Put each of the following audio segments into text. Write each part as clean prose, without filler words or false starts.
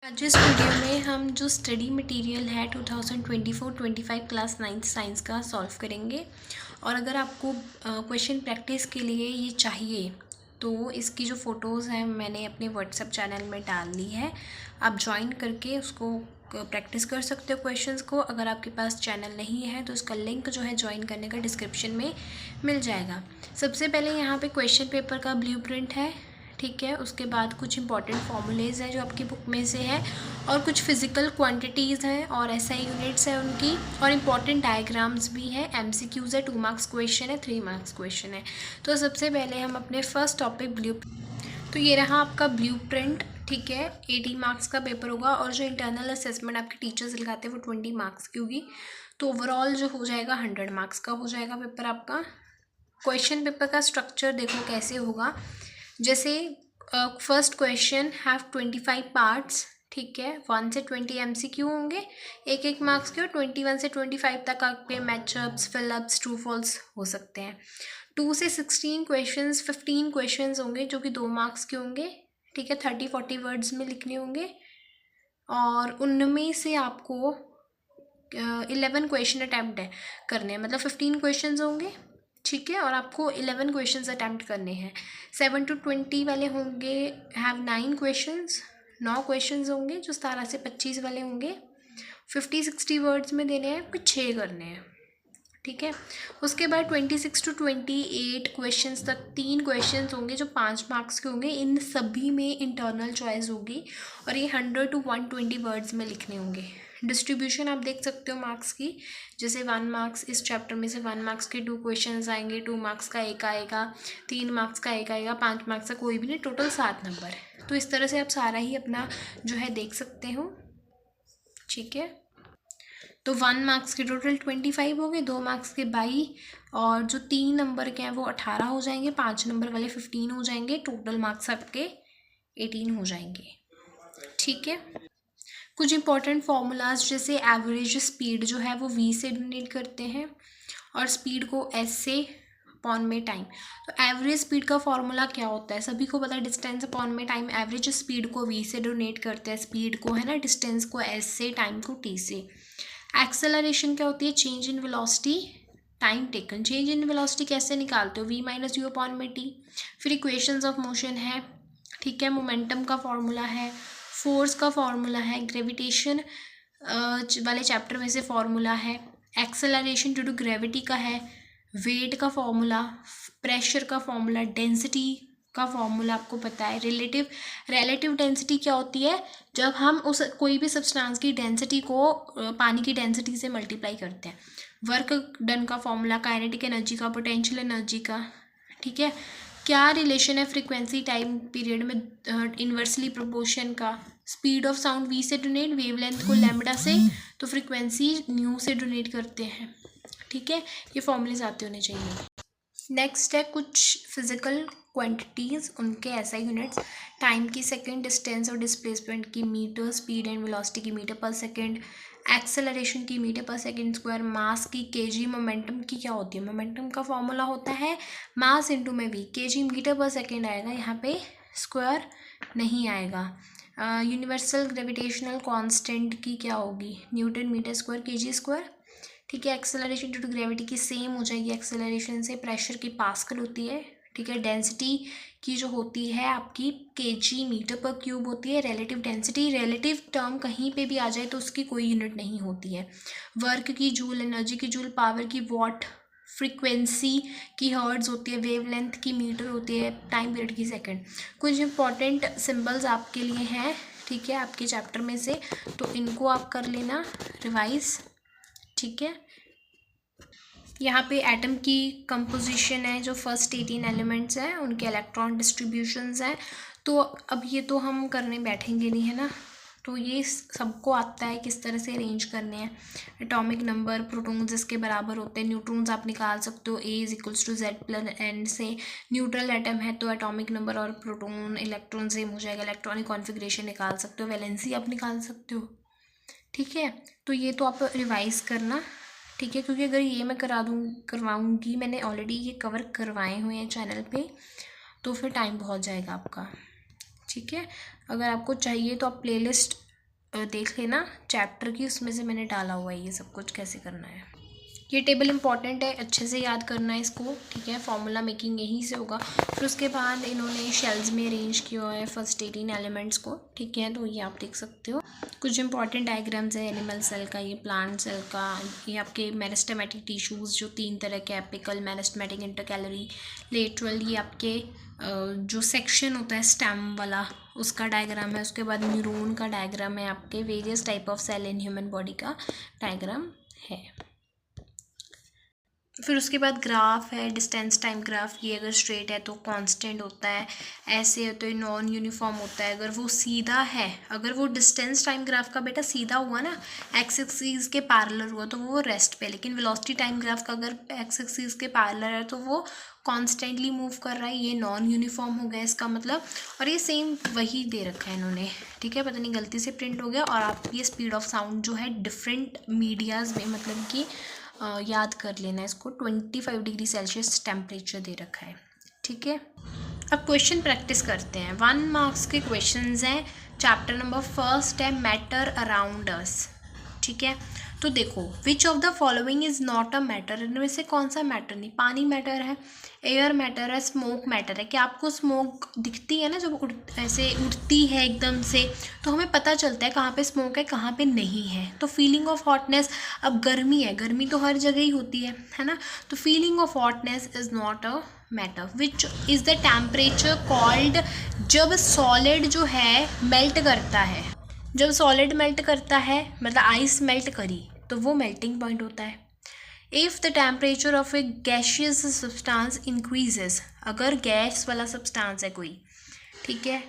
आज इस वीडियो में हम जो स्टडी मटेरियल है 2024-25 क्लास 9th साइंस का सॉल्व करेंगे। और अगर आपको क्वेश्चन प्रैक्टिस के लिए ये चाहिए तो इसकी जो फ़ोटोज़ हैं मैंने अपने व्हाट्सएप चैनल में डाल दी है। आप ज्वाइन करके उसको प्रैक्टिस कर सकते हो क्वेश्चंस को। अगर आपके पास चैनल नहीं है तो उसका लिंक जो है ज्वाइन करने का डिस्क्रिप्शन में मिल जाएगा। सबसे पहले यहाँ पे क्वेश्चन पेपर का ब्लूप्रिंट है, ठीक है। उसके बाद कुछ इंपॉर्टेंट फॉर्मूलेज़ हैं जो आपकी बुक में से है, और कुछ फिज़िकल क्वांटिटीज़ हैं और एसआई यूनिट्स हैं उनकी, और इम्पॉर्टेंट डायग्राम्स भी हैं। एमसीक्यूज़ है, 2 मार्क्स क्वेश्चन है, 3 मार्क्स क्वेश्चन है। तो सबसे पहले हम अपने फर्स्ट टॉपिक तो ये रहा आपका ब्लूप्रिंट, ठीक है। 80 मार्क्स का पेपर होगा, और जो इंटरनल असेसमेंट आपके टीचर्स लगाते हैं वो 20 मार्क्स की होगी। तो ओवरऑल जो हो जाएगा 100 मार्क्स का हो जाएगा पेपर आपका। क्वेश्चन पेपर का स्ट्रक्चर देखो कैसे होगा। जैसे फर्स्ट क्वेश्चन हैव 25 पार्ट्स, ठीक है। 1 से 20 एमसीक्यू होंगे, एक मार्क्स के, और 21 से 25 तक आपके मैचअप्स, फिलअप्स, ट्रू फॉल्स हो सकते हैं। 2 से 16 क्वेश्चंस, 15 क्वेश्चंस होंगे जो कि 2 मार्क्स के होंगे, ठीक है। 30-40 वर्ड्स में लिखने होंगे, और उनमें से आपको 11 क्वेश्चन अटैम्प्ट करने हैं, मतलब 15 क्वेश्चंस होंगे, ठीक है। और आपको 11 क्वेश्चंस अटैम्प्ट करने हैं। 7 to 20 वाले होंगे, हैव 9 क्वेश्चंस, 9 क्वेश्चंस होंगे जो 17 से 25 वाले होंगे। 50-60 वर्ड्स में देने हैं, कुछ 6 करने हैं, ठीक है। उसके बाद 26 to 28 क्वेश्चंस तक 3 क्वेश्चंस होंगे जो 5 मार्क्स के होंगे। इन सभी में इंटरनल चॉइस होगी, और ये 100 to 120 वर्ड्स में लिखने होंगे। डिस्ट्रीब्यूशन आप देख सकते हो मार्क्स की, जैसे 1 मार्क्स इस चैप्टर में से 1 मार्क्स के 2 क्वेश्चंस आएंगे, 2 मार्क्स का एक आएगा, 3 मार्क्स का एक आएगा, 5 मार्क्स का कोई भी नहीं, टोटल 7 नंबर। तो इस तरह से आप सारा ही अपना जो है देख सकते हो, ठीक है। तो 1 मार्क्स के टोटल 25 हो गए, 2 मार्क्स के 22, और जो 3 नंबर के हैं वो 18 हो जाएंगे, 5 नंबर वाले 15 हो जाएंगे, टोटल मार्क्स आपके 18 हो जाएंगे, ठीक है। कुछ इंपॉर्टेंट फार्मूलाज, जैसे एवरेज स्पीड जो है वो v से डिनोट करते हैं, और स्पीड को s से अपॉन में टाइम। तो एवरेज स्पीड का फॉर्मूला क्या होता है, सभी को पता है, डिस्टेंस अपॉन में टाइम। एवरेज स्पीड को v से डोनेट करते हैं, स्पीड को, है ना, डिस्टेंस को s से, टाइम को t से। एक्सेलरेशन क्या होती है, change in velocity time taken. Change in velocity कैसे निकालते हो, v माइनस यू अपॉन में t। फिर इक्वेशंस ऑफ मोशन है, ठीक है। मोमेंटम का फॉर्मूला है, फोर्स का फॉर्मूला है, ग्रेविटेशन वाले चैप्टर में से फॉर्मूला है, एक्सेलरेशन ड्यू टू ग्रेविटी का है, वेट का फॉर्मूला, प्रेशर का फॉर्मूला, डेंसिटी का फॉर्मूला आपको पता है। रिलेटिव डेंसिटी क्या होती है, जब हम उस कोई भी सब्सटेंस की डेंसिटी को पानी की डेंसिटी से मल्टीप्लाई करते हैं। वर्क डन का फॉर्मूला, काइनेटिक एनर्जी का, पोटेंशियल एनर्जी का, ठीक है। क्या रिलेशन है फ्रीक्वेंसी टाइम पीरियड में, इन्वर्सली प्रोपोर्शन का। स्पीड ऑफ साउंड v से डोनेट, वेवलेंथ को लैम्बडा से, तो फ्रीक्वेंसी न्यू से डोनेट करते हैं, ठीक है। ये फॉर्मूलेज आते होने चाहिए। नेक्स्ट है कुछ फिजिकल क्वांटिटीज़, उनके एसआई यूनिट्स। टाइम की सेकंड, डिस्टेंस और डिस्प्लेसमेंट की मीटर, स्पीड एंड वेलोसिटी की मीटर पर सेकंड, एक्सेलरेशन की मीटर पर सेकंड स्क्वायर, मास की केजी, मोमेंटम की क्या होती है, मोमेंटम का फॉर्मूला होता है मास इंटू में वी, केजी मीटर पर सेकंड आएगा, यहाँ पे स्क्वायर नहीं आएगा। यूनिवर्सल ग्रेविटेशनल कांस्टेंट की क्या होगी, newton metre square KG square, ठीक है। एक्सेलरेशन ड्यू टू ग्रेविटी की सेम हो जाएगी एक्सेलरेशन से, प्रेशर की पास्कल होती है, ठीक है। डेंसिटी की जो होती है आपकी केजी मीटर पर क्यूब होती है। रिलेटिव डेंसिटी, रिलेटिव टर्म कहीं पे भी आ जाए तो उसकी कोई यूनिट नहीं होती है। वर्क की जूल, एनर्जी की जूल, पावर की वॉट, फ्रीक्वेंसी की हर्ट्ज होती है, वेवलेंथ की मीटर होती है, टाइम पीरियड की सेकंड। कुछ इंपॉर्टेंट सिंबल्स आपके लिए हैं, ठीक है, आपके चैप्टर में से, तो इनको आप कर लेना रिवाइज, ठीक है। यहाँ पे एटम की कंपोजिशन है, जो फर्स्ट 18 एलिमेंट्स हैं उनके इलेक्ट्रॉन डिस्ट्रीब्यूशंस हैं। तो अब ये तो हम करने बैठेंगे नहीं, है ना, तो ये सबको आता है किस तरह से अरेंज करने हैं। एटॉमिक नंबर, प्रोटॉन्स इसके बराबर होते हैं, न्यूट्रॉन्स आप निकाल सकते हो, A = Z+N से। न्यूट्रल एटम है तो एटॉमिक नंबर और प्रोटॉन इलेक्ट्रॉन सेम हो जाएगा, इलेक्ट्रॉनिक कॉन्फिगरेशन निकाल सकते हो, वैलेंसी आप निकाल सकते हो, ठीक है। तो ये तो आप रिवाइज करना, ठीक है, क्योंकि अगर ये मैं करवाऊँगी, मैंने ऑलरेडी ये कवर करवाए हुए हैं चैनल पे, तो फिर टाइम बहुत जाएगा आपका, ठीक है। अगर आपको चाहिए तो आप प्लेलिस्ट देख लेना चैप्टर की, उसमें से मैंने डाला हुआ है ये सब कुछ कैसे करना है। ये टेबल इंपॉर्टेंट है, अच्छे से याद करना है इसको, ठीक है। फॉर्मूला मेकिंग यहीं से होगा। फिर उसके बाद इन्होंने शेल्स में अरेंज किया हुआ है फर्स्ट 18 एलिमेंट्स को, ठीक है। तो ये आप देख सकते हो। कुछ इंपॉर्टेंट डायग्राम्स है एनिमल सेल का, ये प्लांट सेल का, ये आपके मेरिस्टेमेटिक टिश्यूज़ जो 3 तरह के, एपिकल, मेरिस्टेमेटिक, इंटरकैलरी, लेटरल, ये आपके जो सेक्शन होता है स्टेम वाला उसका डायग्राम है। उसके बाद न्यूरॉन का डायग्राम है, आपके various type of cell in human body का डायग्राम है। फिर उसके बाद ग्राफ है, डिस्टेंस टाइम ग्राफ। ये अगर स्ट्रेट है तो कांस्टेंट होता है, ऐसे है तो ये नॉन यूनिफॉर्म होता है। अगर वो सीधा है, अगर वो डिस्टेंस टाइम ग्राफ का बेटा सीधा हुआ ना, एक्स एक्सिस के पैरेलल हुआ तो वो रेस्ट पे, लेकिन वेलोसिटी टाइम ग्राफ का अगर एक्स एक्सिस के पैरेलल है तो वो कॉन्स्टेंटली मूव कर रहा है। ये नॉन यूनिफॉर्म हो गया इसका मतलब। और ये सेम वही दे रखा है इन्होंने, ठीक है। पता नहीं गलती से प्रिंट हो गया। और आप ये स्पीड ऑफ साउंड जो है डिफरेंट मीडियाज़ में, मतलब कि याद कर लेना इसको। 25 डिग्री सेल्सियस टेम्परेचर दे रखा है, ठीक है। अब क्वेश्चन प्रैक्टिस करते हैं। 1 मार्क्स के क्वेश्चंस हैं। चैप्टर नंबर 1 है मैटर अराउंड अस, ठीक है। तो देखो, which of the following is not a matter, इनमें से कौन सा मैटर नहीं। पानी मैटर है, एयर मैटर है, स्मोक मैटर है। क्या आपको स्मोक दिखती है ना, जब ऐसे उड़ती है एकदम से, तो हमें पता चलता है कहाँ पे स्मोक है कहाँ पे नहीं है। तो फीलिंग ऑफ हॉटनेस, अब गर्मी है, गर्मी तो हर जगह ही होती है ना। तो feeling of hotness is not a matter. Which is the temperature called, जब सॉलिड जो है मेल्ट करता है, जब सॉलिड मेल्ट करता है, मतलब आइस मेल्ट करी, तो वो मेल्टिंग पॉइंट होता है। If the temperature of A gaseous substance increases, अगर गैस वाला सब्सटेंस है कोई, ठीक है,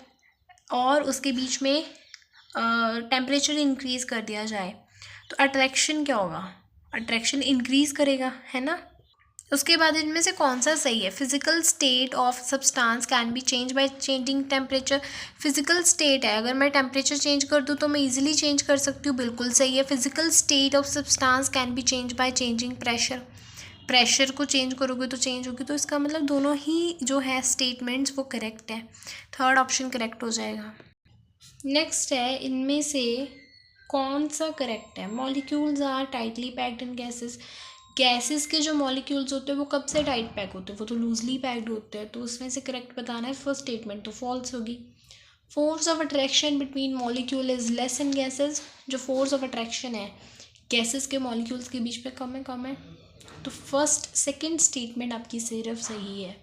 और उसके बीच में टेम्परेचर इंक्रीज कर दिया जाए, तो अट्रैक्शन क्या होगा, अट्रैक्शन इंक्रीज करेगा, है ना। उसके बाद इनमें से कौन सा सही है। Physical state of substance can be change by changing temperature. Physical state है, अगर मैं टेम्परेचर चेंज कर दूँ तो मैं इजीली चेंज कर सकती हूँ, बिल्कुल सही है। Physical state of substance can be change by changing pressure, pressure को चेंज करोगे तो चेंज होगी। तो इसका मतलब दोनों ही जो है स्टेटमेंट्स वो करेक्ट है, थर्ड ऑप्शन करेक्ट हो जाएगा। नेक्स्ट है, इनमें से कौन सा करेक्ट है। Molecules are tightly packed in gases. Gases के जो मॉलिक्यूल्स होते हैं वो कब से टाइट पैक होते हैं, वो तो लूजली पैक्ड होते हैं। तो उसमें से करेक्ट बताना है, फर्स्ट स्टेटमेंट तो फॉल्स होगी। Force of attraction between molecule is less in gases. जो फोर्स ऑफ अट्रैक्शन है गैसेस के मॉलिक्यूल्स के बीच में कम है। तो फर्स्ट सेकेंड स्टेटमेंट आपकी सिर्फ सही है।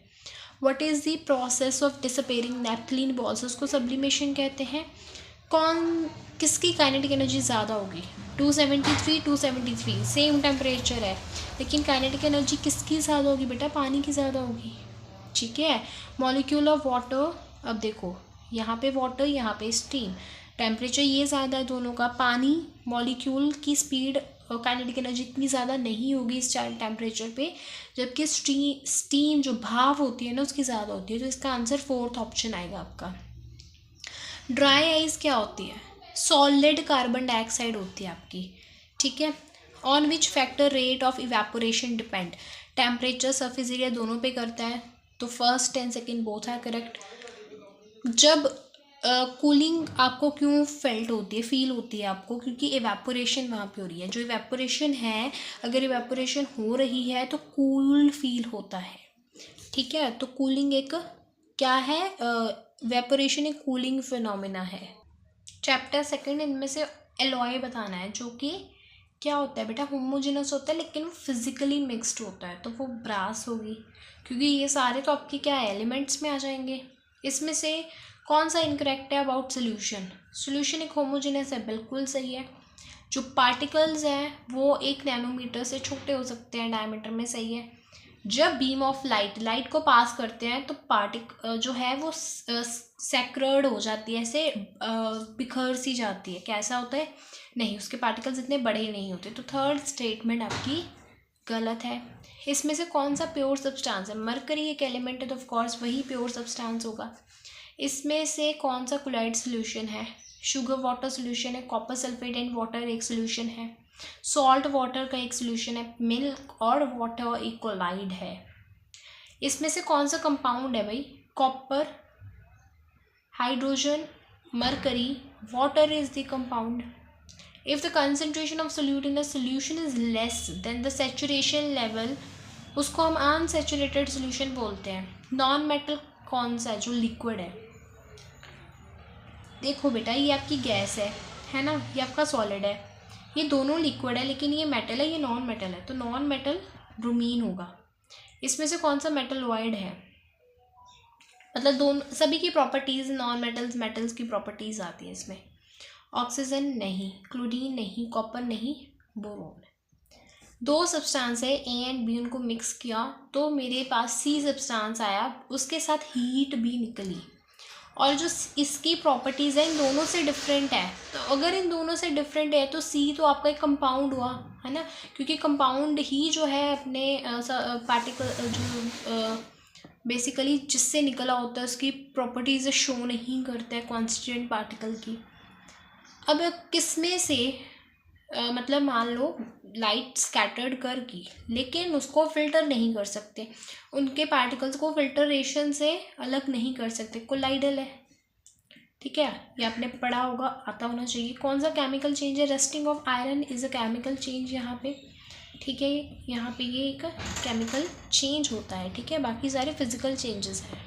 What is the process of disappearing naphthalene balls, उसको सब्लिमेशन कहते हैं। किसकी काइनेटिक एनर्जी ज़्यादा होगी, 273 273 सेम टेम्परेचर है, लेकिन काइनेटिक एनर्जी किसकी ज़्यादा होगी बेटा, पानी की ज़्यादा होगी, ठीक है। मॉलिक्यूल ऑफ वाटर, अब देखो यहाँ पे वाटर, यहाँ पे स्टीम, टेम्परेचर ये ज़्यादा है दोनों का। पानी मॉलिक्यूल की स्पीड काइनेटिक एनर्जी इतनी ज़्यादा नहीं होगी इस टेम्परेचर पे, जबकि स्टीम जो भाप होती है ना उसकी ज़्यादा होती है। तो इसका आंसर फोर्थ ऑप्शन आएगा आपका। ड्राई आइस क्या होती है, सॉलिड कार्बन डाइऑक्साइड होती है आपकी, ठीक है। On which factor rate of evaporation depend, temperature, surface area दोनों पे करता है। तो first and second both are correct. जब कूलिंग आपको क्यों फेल्ट होती है, फील होती है आपको, क्योंकि इवेपोरेशन वहाँ पे हो रही है। जो इवेपोरेशन है, अगर इवेपोरेशन हो रही है तो कूल फील होता है, ठीक है। तो कूलिंग एक क्या है, इवेपोरेशन एक कूलिंग फिनोमिना है। चैप्टर सेकंड, इनमें से एलॉय बताना है, जो कि क्या होता है बेटा, होमोजेनस होता है लेकिन वो फिजिकली मिक्स्ड होता है, तो वो ब्रास होगी, क्योंकि ये सारे तो आपके क्या है, एलिमेंट्स में आ जाएंगे। इसमें से कौन सा इनकरेक्ट है अबाउट सोल्यूशन, सोल्यूशन एक होमोजेनस है, बिल्कुल सही है। जो पार्टिकल्स हैं वो 1 नैनोमीटर से छोटे हो सकते हैं डायमीटर में, सही है। जब बीम ऑफ लाइट को पास करते हैं तो जो है वो सैक्रड हो जाती है, ऐसे बिखर सी जाती है। कैसा होता है, नहीं, उसके पार्टिकल्स इतने बड़े नहीं होते। तो थर्ड स्टेटमेंट आपकी गलत है। इसमें से कौन सा प्योर सब्सटेंस है, मरकरी एक एलिमेंट है तो ऑफ कोर्स वही प्योर सब्सटेंस होगा। इसमें से कौन सा क्लोराइड सोल्यूशन है, शुगर वाटर सोल्यूशन है, कॉपर सल्फेट एंड वाटर एक सोल्यूशन है, सॉल्ट वाटर का एक सोल्यूशन है, मिल्क और वाटर एक कोलाइड है। इसमें से कौन सा कंपाउंड है भाई, copper, hydrogen, mercury, water is the compound. If the concentration of solute in the solution is less than the saturation level, उसको हम unsaturated solution बोलते हैं. नॉन मेटल कौन सा है जो लिक्विड है? देखो बेटा, ये आपकी गैस है ना, ये आपका सॉलिड है, ये दोनों लिक्विड है, लेकिन ये मेटल है, ये नॉन मेटल है, तो नॉन मेटल ब्रोमीन होगा. इसमें से कौन सा मेटल वॉइड है? मतलब दोनों सभी की प्रॉपर्टीज़, नॉन मेटल्स मेटल्स की प्रॉपर्टीज़ आती है इसमें. ऑक्सीजन नहीं, क्लोरीन नहीं, कॉपर नहीं, बोरोन. दो सब्सटेंस है ए एंड बी, उनको मिक्स किया तो मेरे पास सी सब्सटेंस आया, उसके साथ हीट भी निकली, और जो इसकी प्रॉपर्टीज़ है इन दोनों से डिफरेंट है. तो अगर इन दोनों से डिफरेंट है तो सी तो आपका एक कंपाउंड हुआ है ना, क्योंकि कंपाउंड ही जो है अपने पार्टिकल जो बेसिकली जिससे निकला होता है उसकी प्रॉपर्टीज़ शो नहीं करता है कॉन्स्टिट्यूएंट पार्टिकल की. अब किसमें से मतलब मान लो लाइट स्कैटर्ड कर की, लेकिन उसको फिल्टर नहीं कर सकते, उनके पार्टिकल्स को फिल्टरेशन से अलग नहीं कर सकते, कोलाइडल है. ठीक है, ये आपने पढ़ा होगा, आता होना चाहिए. कौन सा केमिकल चेंज है? Rusting of iron is a chemical change यहाँ पे. ठीक है, यहाँ पे ये एक केमिकल चेंज होता है. ठीक है, बाकी सारे फिजिकल चेंजेस हैं.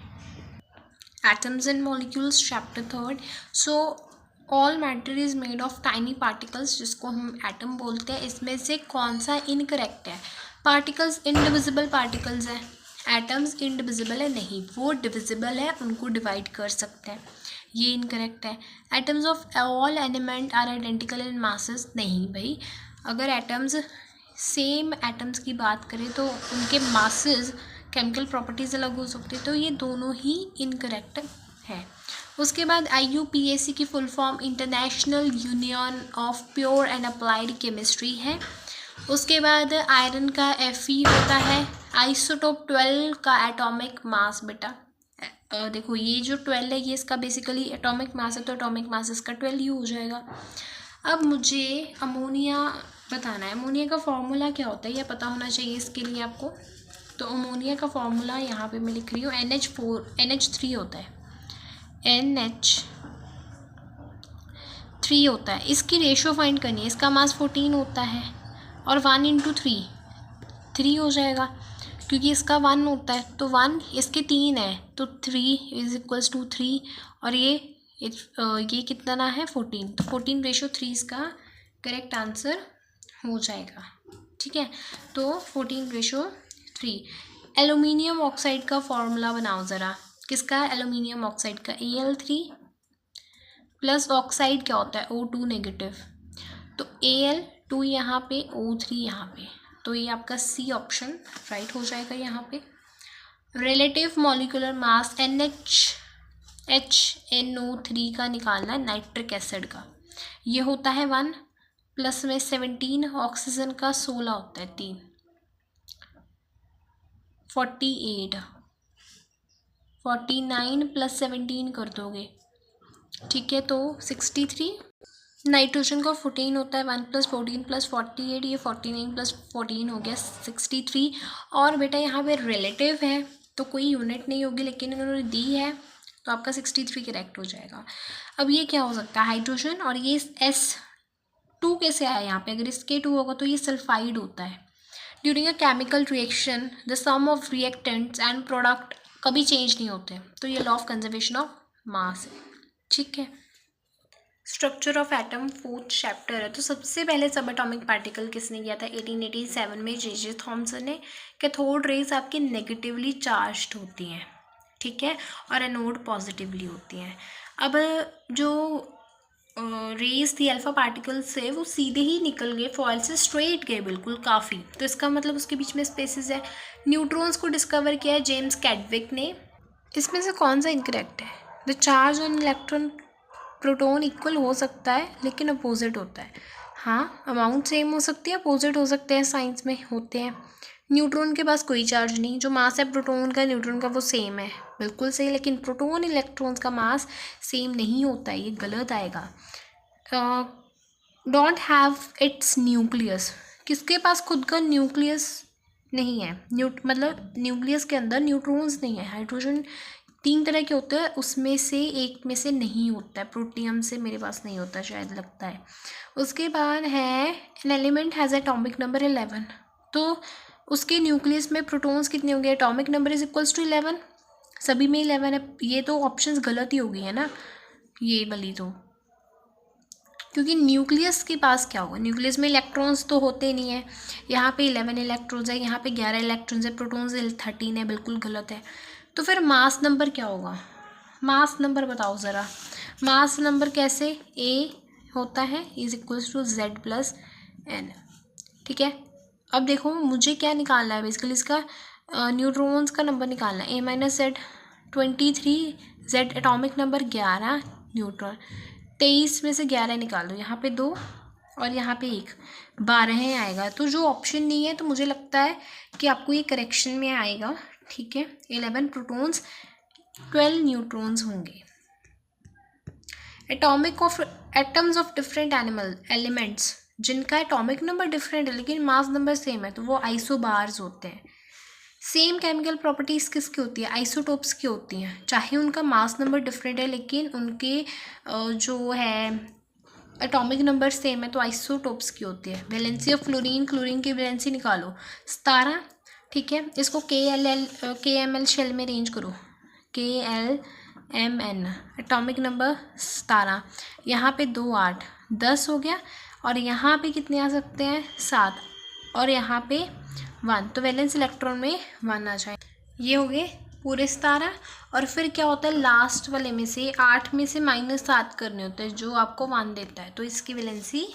Atoms and molecules chapter 3. So all matter is made of tiny particles, जिसको हम एटम बोलते हैं. इसमें से कौन सा इनकरेक्ट है? पार्टिकल्स इंडिविजिबल पार्टिकल्स हैं, एटम्स इंडिविजिबल है नहीं, वो डिविजिबल है, उनको डिवाइड कर सकते हैं, ये इनकरेक्ट है. Atoms of all element are identical in masses, नहीं भाई, अगर एटम्स सेम एटम्स की बात करें तो उनके मासेस, केमिकल प्रॉपर्टीज़ अलग हो सकती है, तो ये दोनों ही इनकरेक्ट है. उसके बाद IUPAC की full form international union of pure and applied chemistry है. उसके बाद आयरन का Fe होता है. आइसोटोप 12 का एटॉमिक मास बेटा, देखो ये जो 12 है ये इसका बेसिकली एटॉमिक मास है, तो एटॉमिक मास इसका 12 ही हो जाएगा. अब मुझे अमोनिया बताना है. अमोनिया का फॉर्मूला क्या होता है ये पता होना चाहिए इसके लिए आपको. तो अमोनिया का फॉर्मूला यहाँ पे मैं लिख रही हूँ, NH3 होता है, NH3 होता है. इसकी रेशो फाइंड करनी है. इसका मास 14 होता है और 1 × 3 हो जाएगा, क्योंकि इसका 1 होता है, तो 1 इसके 3 है, तो 3 = 3, और ये कितना ना है 14, तो 14/3 इसका करेक्ट आंसर हो जाएगा. ठीक है, तो 14/3. एल्यूमिनियम ऑक्साइड का फॉर्मूला बनाओ ज़रा. किसका? एल्यूमिनियम ऑक्साइड का. Al3 प्लस ऑक्साइड क्या होता है? O2 नेगेटिव, तो Al2 यहाँ पे, O3 यहाँ पे, तो ये आपका C ऑप्शन राइट हो जाएगा यहाँ पे. रिलेटिव मॉलिक्यूलर मास NaHNO3 का निकालना है, नाइट्रिक एसिड का. ये होता है 1 प्लस में 17, ऑक्सीजन का 16 होता है 3, 48, 49 प्लस 17 कर दोगे. ठीक है, तो 63. नाइट्रोजन का 14 होता है, 1 + 14 + 48, ये 49 + 14 हो गया 63. और बेटा यहाँ पे रिलेटिव है तो कोई यूनिट नहीं होगी, लेकिन इन्होंने दी है तो आपका 63 करेक्ट हो जाएगा. अब ये क्या हो सकता है? हाइड्रोजन, और ये S2 कैसे आया यहाँ पे? अगर इसके 2 होगा तो ये सल्फाइड होता है. During a chemical reaction the sum of reactants and product कभी चेंज नहीं होते, तो ये law of conservation of mass है. ठीक है, structure of atom 4th chapter है. तो सबसे पहले सब एटॉमिक पार्टिकल किसने किया था? 1887 में J.J. थॉमसन ने. कैथोड रेज आपकी नेगेटिवली चार्ज्ड होती हैं, ठीक है, और एनोड पॉजिटिवली होती हैं. अब जो रेज थी अल्फा पार्टिकल से, वो सीधे ही निकल गए फॉइल से, स्ट्रेट गए बिल्कुल काफ़ी, तो इसका मतलब उसके बीच में स्पेसेस है. न्यूट्रॉन्स को डिस्कवर किया है जेम्स कैडविक ने. इसमें से कौन सा इनकरेक्ट है? The charge on electron proton equal हो सकता है लेकिन अपोजिट होता है. हाँ, अमाउंट सेम हो सकती है, अपोजिट हो सकते हैं, साइंस में होते हैं. न्यूट्रॉन के पास कोई चार्ज नहीं, जो मास है प्रोटॉन का न्यूट्रॉन का वो सेम है, बिल्कुल सही, लेकिन प्रोटॉन इलेक्ट्रॉन्स का मास सेम नहीं होता है, ये गलत आएगा. डोंट हैव इट्स न्यूक्लियस, किसके पास खुद का न्यूक्लियस नहीं है? मतलब न्यूक्लियस के अंदर न्यूट्रॉन्स नहीं है. हाइड्रोजन 3 तरह के होते हैं, उसमें से एक में से नहीं होता है, प्रोटियम से मेरे पास नहीं होता शायद, लगता है। उसके बाद है an element has atomic number 11, तो उसके न्यूक्लियस में प्रोटॉन्स कितने होंगे, atomic number is equals to 11, सभी में 11 है। ये तो ऑप्शंस गलत ही हो गई है ना ये वाली तो, क्योंकि न्यूक्लियस के पास क्या होगा, न्यूक्लियस में इलेक्ट्रॉन्स तो होते नहीं है। यहाँ पे 11 इलेक्ट्रॉन्स है, यहाँ पे 11 इलेक्ट्रॉन्स है, प्रोटॉन्स 13 है, बिल्कुल गलत है। तो फिर मास नंबर क्या होगा, मास नंबर बताओ ज़रा। मास नंबर कैसे, ए होता है is equals to Z plus N, ठीक है। अब देखो मुझे क्या निकालना है, बेसिकली इसका न्यूट्रॉन्स का नंबर निकालना है, A minus Z 23, Z atomic number 11, neutron 23 में से 11 निकाल दो, यहाँ पे 2 और यहाँ पे 1, 12 आएगा। तो जो ऑप्शन नहीं है, तो मुझे लगता है कि आपको ये करेक्शन में आएगा, ठीक है। 11 प्रोटॉन्स 12 न्यूट्रॉन्स होंगे। एटम्स ऑफ डिफरेंट एलिमेंट्स जिनका एटॉमिक नंबर डिफरेंट है लेकिन मास नंबर सेम है, तो वो आइसोबार्स होते हैं। सेम केमिकल प्रॉपर्टीज़ किसकी होती है, आइसोटोप्स की होती हैं, चाहे उनका मास नंबर डिफरेंट है लेकिन उनके जो है एटॉमिक नंबर सेम है, तो आइसोटोप्स की होती है। वैलेंसी ऑफ क्लोरीन, क्लोरीन की वैलेंसी निकालो 17, ठीक है। इसको KML शेल में अरेंज करो, KLMN, एटॉमिक नंबर 17, यहाँ पे 2 8 10 हो गया, और यहाँ पे कितने आ सकते हैं 7, और यहाँ पे 1, तो वैलेंस इलेक्ट्रॉन में 1 आ जाए। ये हो गए पूरे 17, और फिर क्या होता है लास्ट वाले में से 8 में से -7 करने होते हैं, जो आपको 1 देता है, तो इसकी वैलेंसी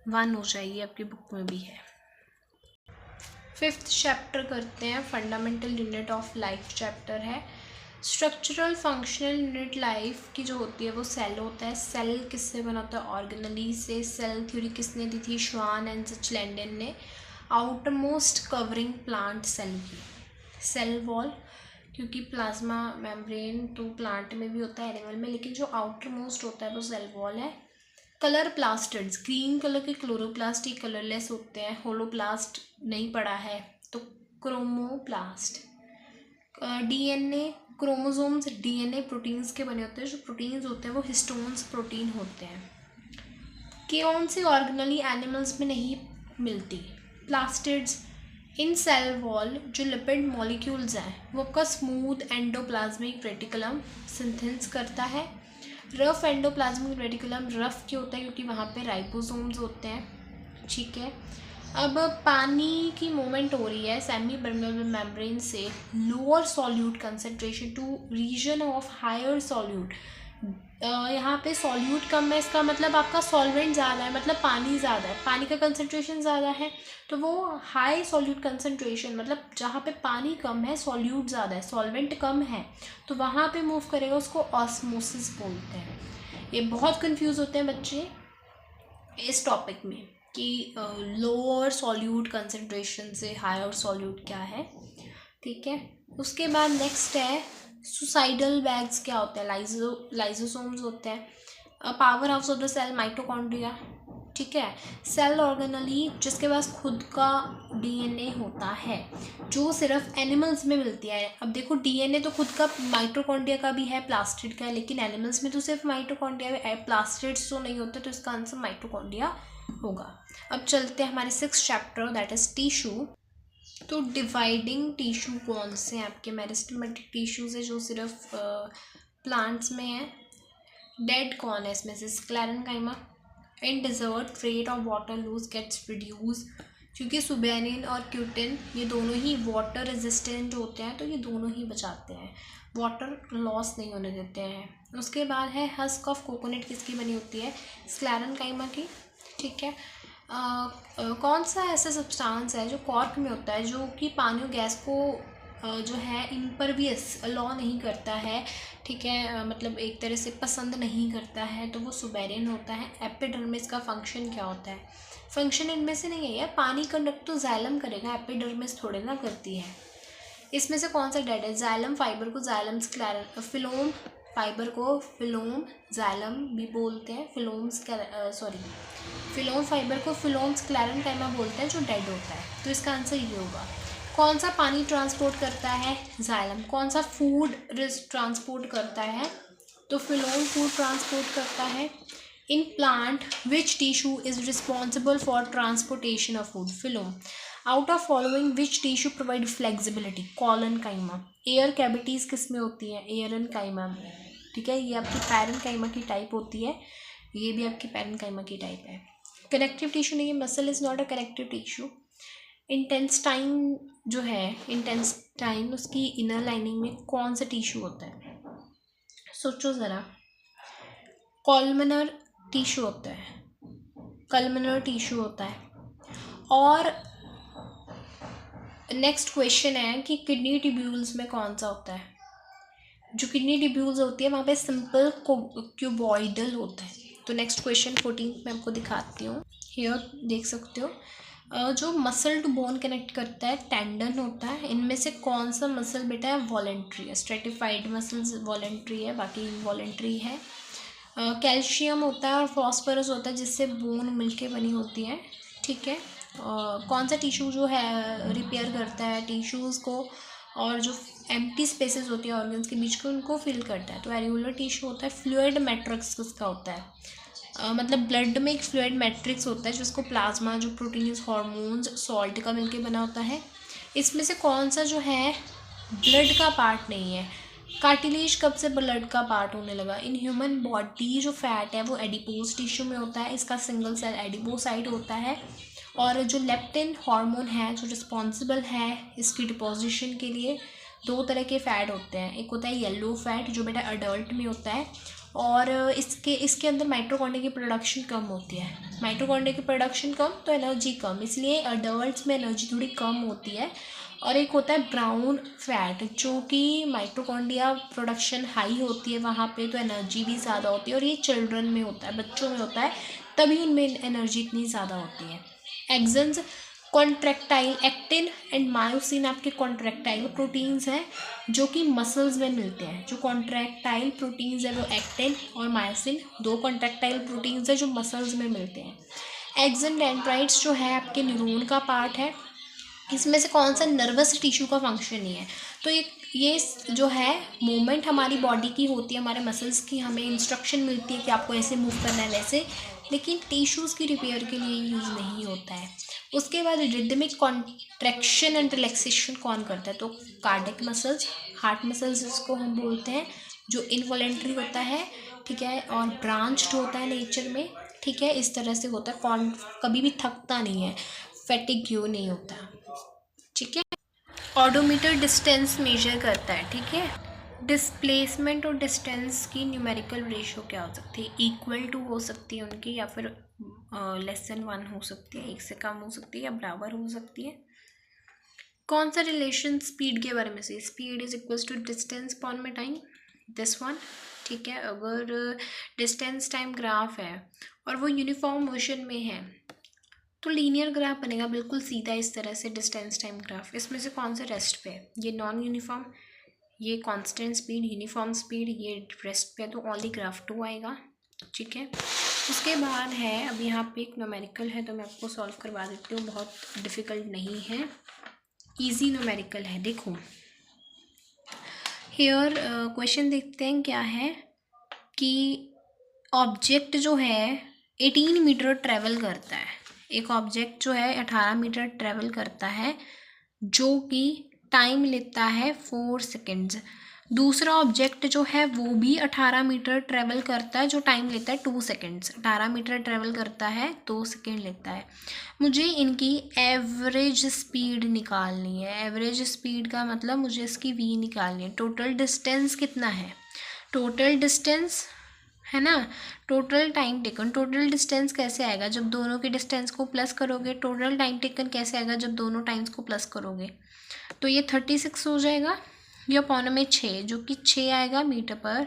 1 हो जाएगी, आपकी बुक में भी है। 5th चैप्टर करते हैं, fundamental unit of life chapter है। स्ट्रक्चरल फंक्शनल यूनिट लाइफ की जो होती है वो सेल होता है। सेल किससे बना होता है, ऑर्गेनली से। सेल थ्योरी किसने दी थी, श्वान एंड सचलैंडन ने। Outer most covering plant cell की, सेल वॉल, क्योंकि प्लाज्मा मेम्ब्रेन तो प्लांट में भी होता है, एनिमल में, लेकिन जो आउटर मोस्ट होता है वो सेल वॉल है। कलर प्लास्टिड्स, ग्रीन कलर के क्लोरोप्लास्ट ही कलरलेस होते हैं, होलोप्लास्ट नहीं पढ़ा है तो chromoplast. DNA, chromosomes DNA proteins के बने होते हैं, जो प्रोटीन्स होते हैं वो हिस्टोन्स प्रोटीन होते हैं। कौन सी ऑर्गेनली एनिमल्स में नहीं मिलती, प्लास्टिड्स। इन सेल वॉल जो लिपिड मॉलिक्यूल्स हैं वो आपका स्मूथ एंडोप्लाज्मिक रेटिकुलम सिंथेसिस करता है। रफ एंडोप्लाज्मिक रेटिकुलम रफ क्यों होता है, क्योंकि वहाँ पे राइबोसोम्स होते हैं, ठीक है। अब पानी की मूवमेंट हो रही है सेमी परमेबल मेम्ब्रेन से lower solute concentration to region of higher solute. यहाँ पे सॉल्यूट कम है, इसका मतलब आपका सॉल्वेंट ज़्यादा है, मतलब पानी ज़्यादा है, पानी का कंसंट्रेशन ज़्यादा है, तो वो हाई सॉल्यूट कंसंट्रेशन, मतलब जहाँ पे पानी कम है सॉल्यूट ज़्यादा है, सॉल्वेंट कम है, तो वहाँ पे मूव करेगा, उसको ऑस्मोसिस बोलते हैं। ये बहुत कंफ्यूज होते हैं बच्चे इस टॉपिक में कि लोअर सॉल्यूट कंसंट्रेशन से हायर सॉल्यूट क्या है, ठीक है। उसके बाद नेक्स्ट है सुसाइडल बैग्स, क्या होते हैं, लाइजोसोम्स होते हैं। Power house of the cell mitochondria, ठीक है। सेल ऑर्गेनली जिसके पास खुद का DNA होता है, जो सिर्फ एनिमल्स में मिलती है। अब देखो DNA तो खुद का माइटोकॉन्ड्रिया का भी है, प्लास्टिड का है, लेकिन एनिमल्स में तो सिर्फ माइटोकॉन्ड्रिया है, प्लास्टिड्स तो नहीं होते, तो इसका आंसर माइटोकॉन्ड्रिया होगा। अब चलते हैं हमारे 6th chapter, that is tissue. तो डिवाइडिंग टिश्यू कौन से हैं आपके, मेरिस्टेमेटिक टिश्यूज है जो सिर्फ प्लांट्स में है। डेड कौन है इसमें से, sclerenchyma. In desert rate of water lose gets reduce, क्योंकि सुबेनिन और क्यूटिन ये दोनों ही वाटर रेजिस्टेंट होते हैं, तो ये दोनों ही बचाते हैं, वाटर लॉस नहीं होने देते हैं। उसके बाद है हस्क ऑफ कोकोनट, किसकी बनी होती है, स्क्लेरेन्काइमा की, ठीक है। कौन सा ऐसा सब्सटेंस है जो कॉर्क में होता है, जो कि पानी और गैस को जो है इम्परवियस अलाउ नहीं करता है, ठीक है, मतलब एक तरह से पसंद नहीं करता है, तो वो सुबेरिन होता है। एपिडर्मिस का फंक्शन क्या होता है, फंक्शन इनमें से नहीं है यार, पानी कंडक्ट तो जाइलम करेगा, एपिडर्मिस थोड़े ना करती है। इसमें से कौन सा डेड है, जाइलम फाइबर को जाइलम फिलोम फाइबर को फिलोम जाइलम भी बोलते हैं, फिलोम फाइबर को फिलोम स्क्लेरेन्काइमा बोलते हैं, जो डेड होता है, तो इसका आंसर ये होगा। कौन सा पानी ट्रांसपोर्ट करता है? जाइलम। कौन सा फूड ट्रांसपोर्ट करता है? तो फिलोम फूड ट्रांसपोर्ट करता है। In plant which tissue is responsible for transportation of food? Phloem. Out of following which tissue provide flexibility? Collenchyma. Air cavities किस में होती है? एयरनकाइमा में। ठीक है, ये आपकी पैरेनकाइमा की टाइप होती है, ये भी आपकी पैरेनकाइमा की टाइप है। कनेक्टिव टिश्यू नहीं है, muscle is not a connective tissue. Intestine जो है, इंटेंस्टाइन उसकी इनर लाइनिंग में कौन सा टिश्यू होता है? सोचो ज़रा। कॉलमनर टिश्यू होता है, कॉलमनर टिश्यू होता है। और नेक्स्ट क्वेश्चन है कि किडनी ट्यूब्यूल्स में कौन सा होता है? जो किडनी ट्यूब्यूल्स होती है वहाँ पे सिंपल क्यूबॉइडल होता है। तो नेक्स्ट क्वेश्चन 14 मैं आपको दिखाती हूँ। हियर देख सकते हो, जो मसल टू बोन कनेक्ट करता है टेंडन होता है। इनमें से कौन सा मसल बेटा है? वॉलेंट्री है। स्ट्रेटिफाइड मसल्स वॉलेंट्री है, बाकी इनवॉलेंट्री है। कैल्शियम होता है और फॉस्फोरस होता है जिससे बोन मिलके बनी होती है। ठीक है, कौन सा टिश्यू जो है रिपेयर करता है टिश्यूज़ को, और जो एम्प्टी स्पेसेस होती है ऑर्गन्स के बीच के उनको फिल करता है? तो एरिकुलर टिश्यू होता है। फ्लूइड मैट्रिक्स किसका होता है? मतलब ब्लड में एक फ्लूइड मैट्रिक्स होता है जिसको प्लाज्मा, जो प्रोटीन्स, हार्मोन्स, सॉल्ट का मिलके बना होता है। इसमें से कौन सा जो है ब्लड का पार्ट नहीं है? कार्टिलेज कब से ब्लड का पार्ट होने लगा? इन ह्यूमन बॉडी जो फैट है वो एडिपोज टिश्यू में होता है, इसका सिंगल सेल एडिपोसाइट होता है। और जो लेप्टिन हार्मोन है जो रिस्पॉन्सिबल है इसकी डिपोजिशन के लिए, दो तरह के फैट होते हैं। एक होता है येलो फैट जो बेटा अडल्ट में होता है, और इसके अंदर माइटोकॉन्ड्रिया की प्रोडक्शन कम होती है। माइटोकॉन्ड्रिया की प्रोडक्शन कम तो एनर्जी कम, इसलिए अडल्ट्स में एनर्जी थोड़ी कम होती है। और एक होता है ब्राउन फैट जो कि माइटोकॉन्ड्रिया प्रोडक्शन हाई होती है वहाँ पे, तो एनर्जी भी ज़्यादा होती है, और ये चिल्ड्रन में होता है, बच्चों में होता है, तभी उनमें एनर्जी इतनी ज़्यादा होती है। Actions contractile, actin and myosin आपके कॉन्ट्रैक्टाइल प्रोटीन्स हैं जो कि मसल्स में मिलते हैं। जो कॉन्ट्रैक्टाइल प्रोटीन्स है वो एक्टिन और मायोसिन, दो कॉन्ट्रैक्टाइल प्रोटीन्स है जो मसल्स में मिलते हैं। एक्सन डेंड्राइट्स जो है आपके न्यूरॉन का पार्ट है। इसमें से कौन सा नर्वस टिश्यू का फंक्शन नहीं है? तो ये जो है मूवमेंट हमारी बॉडी की होती है, हमारे मसल्स की, हमें इंस्ट्रक्शन मिलती है कि आपको ऐसे मूव करना है वैसे, लेकिन टिश्यूज़ की रिपेयर के लिए यूज़ नहीं होता है। उसके बाद रिदमिक कॉन्ट्रैक्शन एंड रिलैक्सेशन कौन करता है? तो कार्डियक मसल्स, हार्ट मसल्स जिसको हम बोलते हैं, जो इनवॉलेंट्री होता है। ठीक है, और ब्रांच्ड होता है नेचर में। ठीक है, इस तरह से होता है, कभी भी थकता नहीं है, फैटिग्यू नहीं होता। ठीक है, ऑडोमीटर डिस्टेंस मेजर करता है। ठीक है, डिस्प्लेसमेंट और डिस्टेंस की न्यूमेरिकल रेशो क्या हो सकती है? इक्वल टू हो सकती है उनकी, या फिर लेस देन 1 हो सकती है, एक से कम हो सकती है, या बराबर हो सकती है। कौन सा रिलेशन स्पीड के बारे में से? Speed is equals to distance upon में टाइम, दिस वन। ठीक है, अगर डिस्टेंस टाइम ग्राफ है और वो यूनिफॉर्म मोशन में है तो लीनियर ग्राफ बनेगा बिल्कुल सीधा इस तरह से, डिस्टेंस टाइम ग्राफ। इसमें से कौन सा रेस्ट पे है? ये नॉन यूनिफॉर्म, ये कांस्टेंट स्पीड, यूनिफॉर्म स्पीड, ये रेस्ट पे है, तो ओनली ग्राफ 2 आएगा। ठीक है, उसके बाद है, अब यहाँ पे एक न्यूमेरिकल है तो मैं आपको सॉल्व करवा देती हूँ, बहुत डिफ़िकल्ट नहीं है, इजी न्यूमेरिकल है। देखो हियर क्वेश्चन देखते हैं क्या है कि ऑब्जेक्ट जो है 18 मीटर ट्रेवल करता है। एक ऑब्जेक्ट जो है 18 मीटर ट्रेवल करता है जो कि टाइम लेता है 4 सेकेंड्स। दूसरा ऑब्जेक्ट जो है वो भी 18 मीटर ट्रेवल करता है जो टाइम लेता है 2 सेकेंड्स। 18 मीटर ट्रेवल करता है 2 सेकेंड लेता है। मुझे इनकी एवरेज स्पीड निकालनी है। एवरेज स्पीड का मतलब मुझे इसकी वी निकालनी है। टोटल डिस्टेंस कितना है? टोटल डिस्टेंस है ना, total time taken. Total distance कैसे आएगा? जब दोनों के डिस्टेंस को प्लस करोगे। टोटल टाइम टेकन कैसे आएगा? जब दोनों टाइम्स को प्लस करोगे। तो ये 36 हो जाएगा, या पौने में 6, जो कि 6 आएगा मीटर पर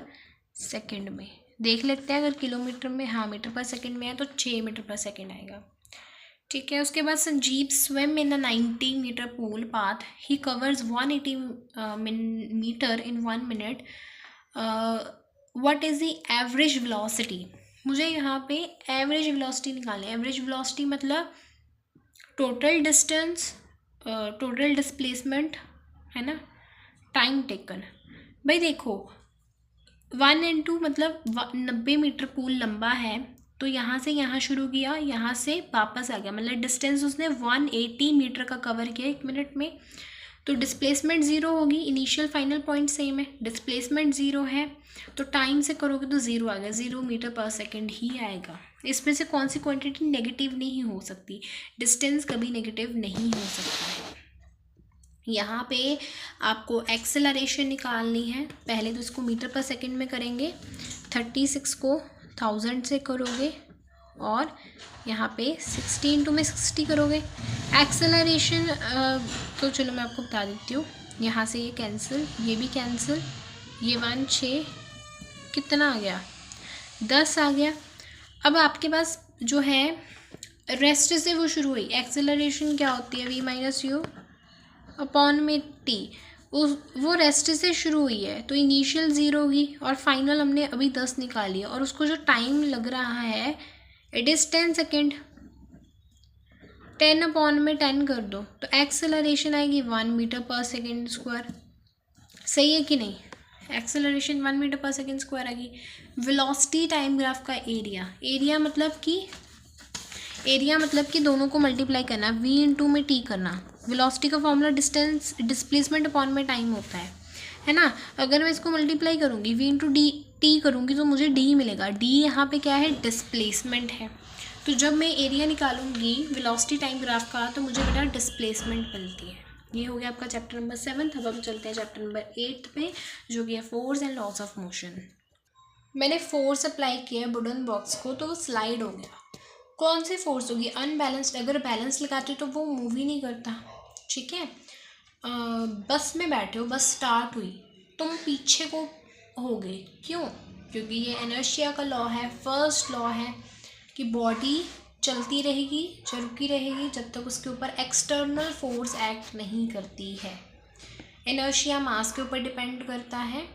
सेकंड में। देख लेते हैं, अगर किलोमीटर में, हाँ मीटर पर सेकंड में है तो 6 मीटर पर सेकंड आएगा। ठीक है, उसके बाद Sanjeev swim in the 90 metre pool path, he covers 180 metre in 1 minute. What is the average velocity? मुझे यहाँ पे एवरेज वेलोसिटी निकालनी है। एवरेज वेलोसिटी मतलब टोटल डिस्टेंस टोटल डिस्प्लेसमेंट है ना, टाइम टेकन। भाई देखो 1 × मतलब 90 मीटर पूल लंबा है, तो यहाँ से यहाँ शुरू किया, यहाँ से वापस आ गया, मतलब डिस्टेंस उसने 180 मीटर का कवर किया 1 मिनट में। तो डिस्प्लेसमेंट ज़ीरो होगी, इनिशियल फाइनल पॉइंट सेम है, डिस्प्लेसमेंट ज़ीरो है, तो टाइम से करोगे तो ज़ीरो आ गया, 0 मीटर पर सेकेंड ही आएगा। इसमें से कौन सी क्वांटिटी नेगेटिव नहीं हो सकती, डिस्टेंस कभी नेगेटिव नहीं हो सकता है। यहाँ पे आपको एक्सेलरेशन निकालनी है, पहले तो इसको मीटर पर सेकेंड में करेंगे, 36 को 1000 से करोगे और यहाँ पे 60 × 60 करोगे। एक्सेलरेशन तो चलो मैं आपको बता देती हूँ, यहाँ से ये कैंसिल, ये भी कैंसिल, ये 1 6 कितना आ गया 10 आ गया। अब आपके पास जो है रेस्ट से वो शुरू हुई, एक्सेलरेशन क्या होती है v - u अपॉन में t, वो रेस्ट से शुरू हुई है, तो इनिशियल 0 होगी और फाइनल हमने अभी 10 निकाली है, और उसको जो टाइम लग रहा है इट इज़ 10 सेकेंड। 10 अपॉन में 10 कर दो तो एक्सेलरेशन आएगी 1 मीटर पर सेकेंड स्क्वायर। सही है कि नहीं, एक्सेलरेशन 1 मीटर पर सेकेंड स्क्वायर आएगी। वेलोसिटी टाइम ग्राफ का एरिया मतलब कि दोनों को मल्टीप्लाई करना, v × में t करना। वेलोसिटी का फॉर्मूला डिस्टेंस डिस्प्लेसमेंट अपॉन में टाइम होता है ना। अगर मैं इसको मल्टीप्लाई करूँगी v × t करूँगी तो मुझे d मिलेगा, d यहाँ पे क्या है डिस्प्लेसमेंट है। तो जब मैं एरिया निकालूंगी वेलोसिटी टाइम ग्राफ का तो मुझे बेटा डिस्प्लेसमेंट मिलती है। ये हो गया आपका चैप्टर नंबर 7। अब हम चलते हैं चैप्टर नंबर 8 पे, जो कि है force and loss of motion. मैंने फोर्स अप्लाई किया है वुडन बॉक्स को तो वो स्लाइड हो गया। कौन सी फोर्स होगी, अनबैलेंस्ड। अगर बैलेंस लगाते हो तो वो मूव ही नहीं करता, ठीक है। बस में बैठे हो, बस स्टार्ट हुई, तुम पीछे को हो गए, क्यों, क्योंकि ये इनर्शिया का लॉ है, फर्स्ट लॉ है कि बॉडी चलती रहेगी, रुकी रहेगी जब तक उसके ऊपर एक्सटर्नल फोर्स एक्ट नहीं करती है। इनर्शिया मास के ऊपर डिपेंड करता है।